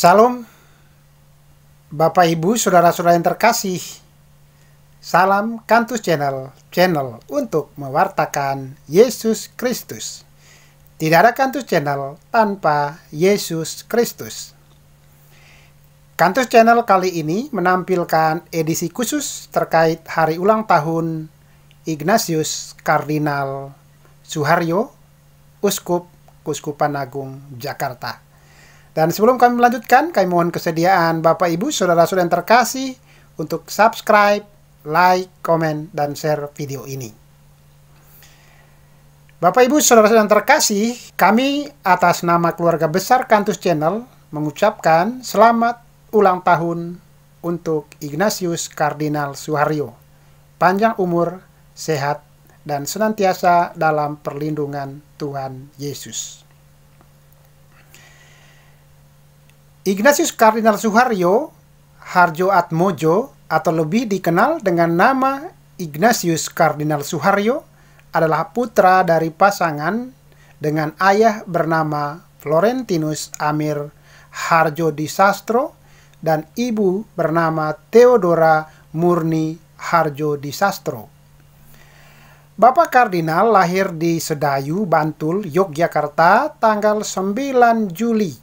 Salam, Bapak Ibu, Saudara-saudara yang terkasih. Salam Kantus Channel, channel untuk mewartakan Yesus Kristus. Tidak ada Kantus Channel tanpa Yesus Kristus. Kantus Channel kali ini menampilkan edisi khusus terkait hari ulang tahun Ignatius Kardinal Suharyo, Uskup Keuskupan Agung Jakarta. Dan sebelum kami melanjutkan, kami mohon kesediaan Bapak Ibu, Saudara-saudara yang terkasih untuk subscribe, like, komen, dan share video ini. Bapak Ibu, Saudara-saudara yang terkasih, kami atas nama keluarga besar Kantus Channel mengucapkan selamat ulang tahun untuk Ignatius Kardinal Suharyo. Panjang umur, sehat, dan senantiasa dalam perlindungan Tuhan Yesus. Ignatius Kardinal Suharyo Hardjoatmojo atau lebih dikenal dengan nama Ignatius Kardinal Suharyo adalah putra dari pasangan dengan ayah bernama Florentinus Amir Hardjodisastro dan ibu bernama Theodora Murni Hardjodisastro. Bapak Kardinal lahir di Sedayu, Bantul, Yogyakarta tanggal 9 Juli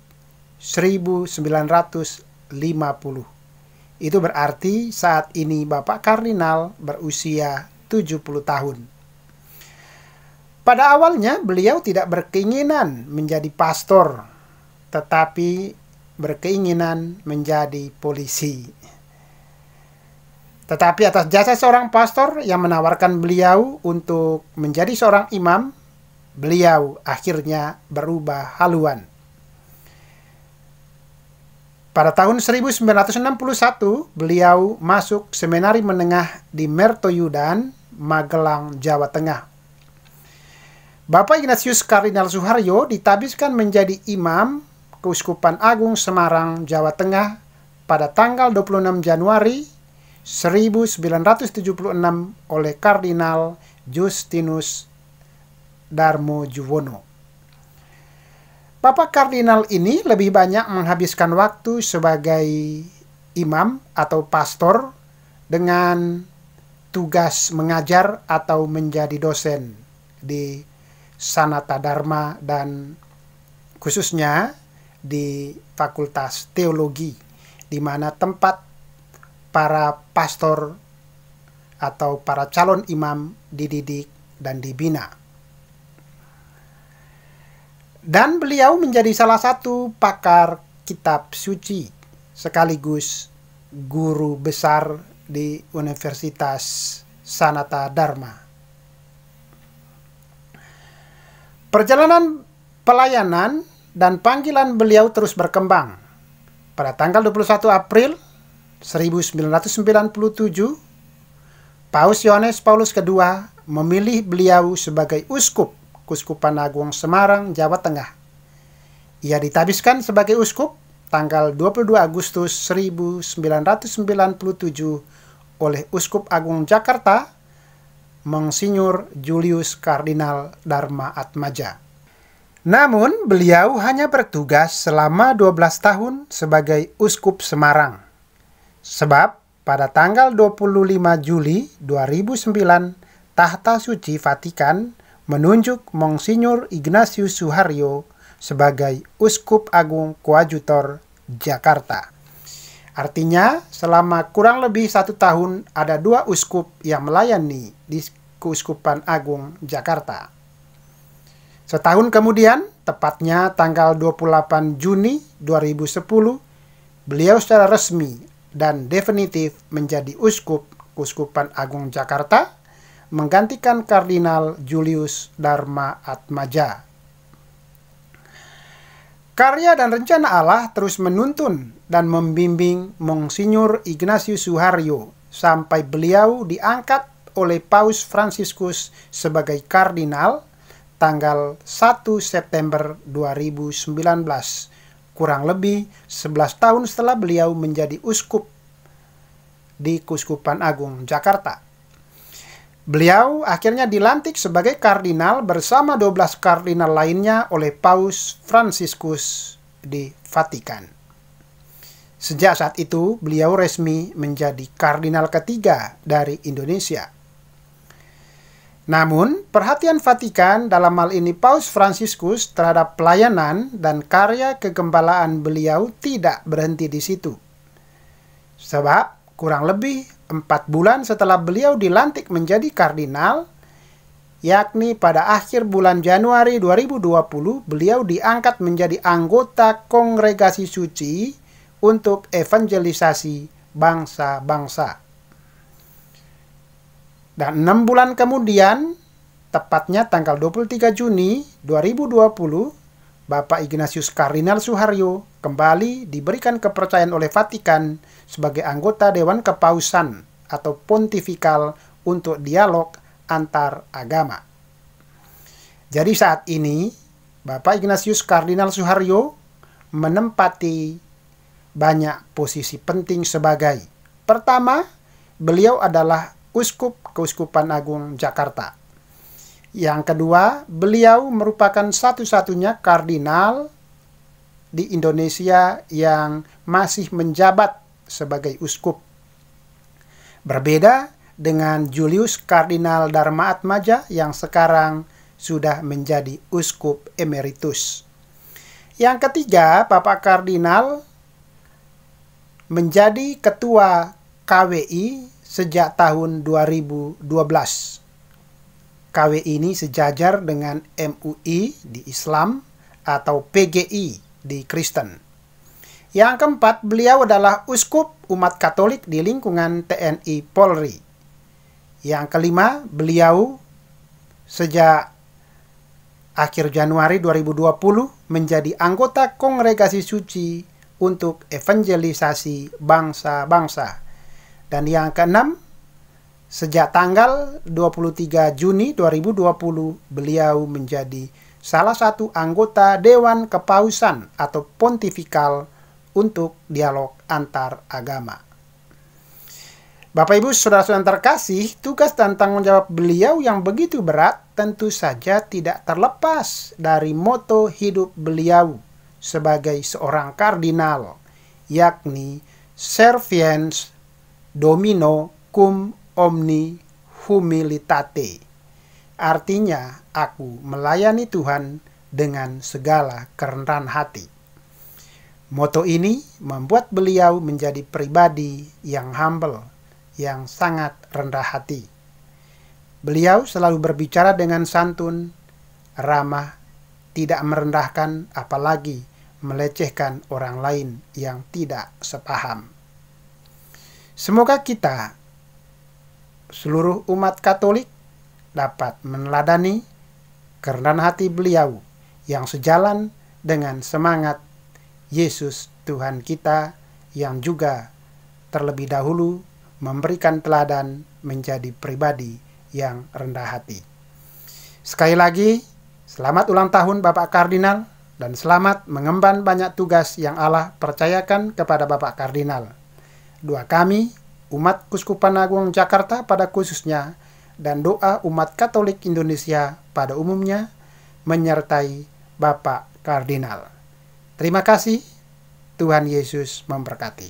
1950. Itu berarti saat ini Bapak Kardinal berusia 70 tahun. Pada awalnya beliau tidak berkeinginan menjadi pastor, tetapi berkeinginan menjadi polisi. Tetapi atas jasa seorang pastor yang menawarkan beliau untuk menjadi seorang imam, beliau akhirnya berubah haluan. Pada tahun 1961, beliau masuk seminari menengah di Mertoyudan, Magelang, Jawa Tengah. Bapak Ignatius Kardinal Suharyo ditabiskan menjadi imam Keuskupan Agung Semarang, Jawa Tengah pada tanggal 26 Januari 1976 oleh Kardinal Justinus Darmojuwono. Bapak Kardinal ini lebih banyak menghabiskan waktu sebagai imam atau pastor dengan tugas mengajar atau menjadi dosen di Sanata Dharma dan khususnya di Fakultas Teologi, di mana tempat para pastor atau para calon imam dididik dan dibina. Dan beliau menjadi salah satu pakar kitab suci sekaligus guru besar di Universitas Sanata Dharma. Perjalanan pelayanan dan panggilan beliau terus berkembang. Pada tanggal 21 April 1997, Paus Yohanes Paulus II memilih beliau sebagai uskup Keuskupan Agung Semarang, Jawa Tengah. Ia ditabiskan sebagai uskup tanggal 22 Agustus 1997 oleh Uskup Agung Jakarta, Monsinyur Julius Kardinal Dharma Atmaja. Namun, beliau hanya bertugas selama 12 tahun sebagai Uskup Semarang. Sebab, pada tanggal 25 Juli 2009, Tahta Suci Vatikan menunjuk Monsinyur Ignatius Suharyo sebagai Uskup Agung Koadjutor Jakarta. Artinya, selama kurang lebih 1 tahun ada 2 uskup yang melayani di Keuskupan Agung Jakarta. Setahun kemudian, tepatnya tanggal 28 Juni 2010, beliau secara resmi dan definitif menjadi Uskup Keuskupan Agung Jakarta, menggantikan Kardinal Julius Dharma Atmaja. Karya dan rencana Allah terus menuntun dan membimbing Monsinyur Ignatius Suharyo sampai beliau diangkat oleh Paus Fransiskus sebagai kardinal tanggal 1 September 2019, kurang lebih 11 tahun setelah beliau menjadi uskup di Keuskupan Agung Jakarta. Beliau akhirnya dilantik sebagai kardinal bersama 12 kardinal lainnya oleh Paus Fransiskus di Vatikan. Sejak saat itu, beliau resmi menjadi kardinal ketiga dari Indonesia. Namun, perhatian Vatikan, dalam hal ini Paus Fransiskus, terhadap pelayanan dan karya kegembalaan beliau tidak berhenti di situ. Sebab, kurang lebih 4 bulan setelah beliau dilantik menjadi kardinal, yakni pada akhir bulan Januari 2020, beliau diangkat menjadi anggota Kongregasi Suci untuk evangelisasi bangsa-bangsa. Dan 6 bulan kemudian, tepatnya tanggal 23 Juni 2020, Bapak Ignatius Kardinal Suharyo kembali diberikan kepercayaan oleh Vatikan sebagai anggota Dewan Kepausan atau Pontifikal untuk dialog antar agama. Jadi saat ini, Bapak Ignatius Kardinal Suharyo menempati banyak posisi penting sebagai: pertama, beliau adalah Uskup Keuskupan Agung Jakarta. Yang kedua, beliau merupakan satu-satunya kardinal di Indonesia yang masih menjabat sebagai uskup. Berbeda dengan Julius Kardinal Dharma Atmaja yang sekarang sudah menjadi uskup emeritus. Yang ketiga, Bapak Kardinal menjadi ketua KWI sejak tahun 2012. KWI ini sejajar dengan MUI di Islam atau PGI di Kristen. Yang keempat, beliau adalah uskup umat Katolik di lingkungan TNI Polri. Yang kelima, beliau sejak akhir Januari 2020 menjadi anggota Kongregasi Suci untuk evangelisasi bangsa-bangsa. Dan yang keenam, sejak tanggal 23 Juni 2020, beliau menjadi salah satu anggota Dewan Kepausan atau Pontifikal untuk dialog antar agama. Bapak Ibu Saudara-saudara terkasih, tugas dan tanggung jawab beliau yang begitu berat tentu saja tidak terlepas dari moto hidup beliau sebagai seorang kardinal, yakni Serviens Domino cum omni humilitate. Artinya, aku melayani Tuhan dengan segala kerendahan hati. Moto ini membuat beliau menjadi pribadi yang humble, yang sangat rendah hati. Beliau selalu berbicara dengan santun, ramah, tidak merendahkan, apalagi melecehkan orang lain yang tidak sepaham. Semoga kita, seluruh umat Katolik, dapat meneladani kerendahan hati beliau yang sejalan dengan semangat Yesus Tuhan kita yang juga terlebih dahulu memberikan teladan menjadi pribadi yang rendah hati. Sekali lagi, selamat ulang tahun Bapak Kardinal dan selamat mengemban banyak tugas yang Allah percayakan kepada Bapak Kardinal. Doa kami, umat Keuskupan Agung Jakarta pada khususnya, dan doa umat Katolik Indonesia pada umumnya, menyertai Bapak Kardinal. Terima kasih, Tuhan Yesus memberkati.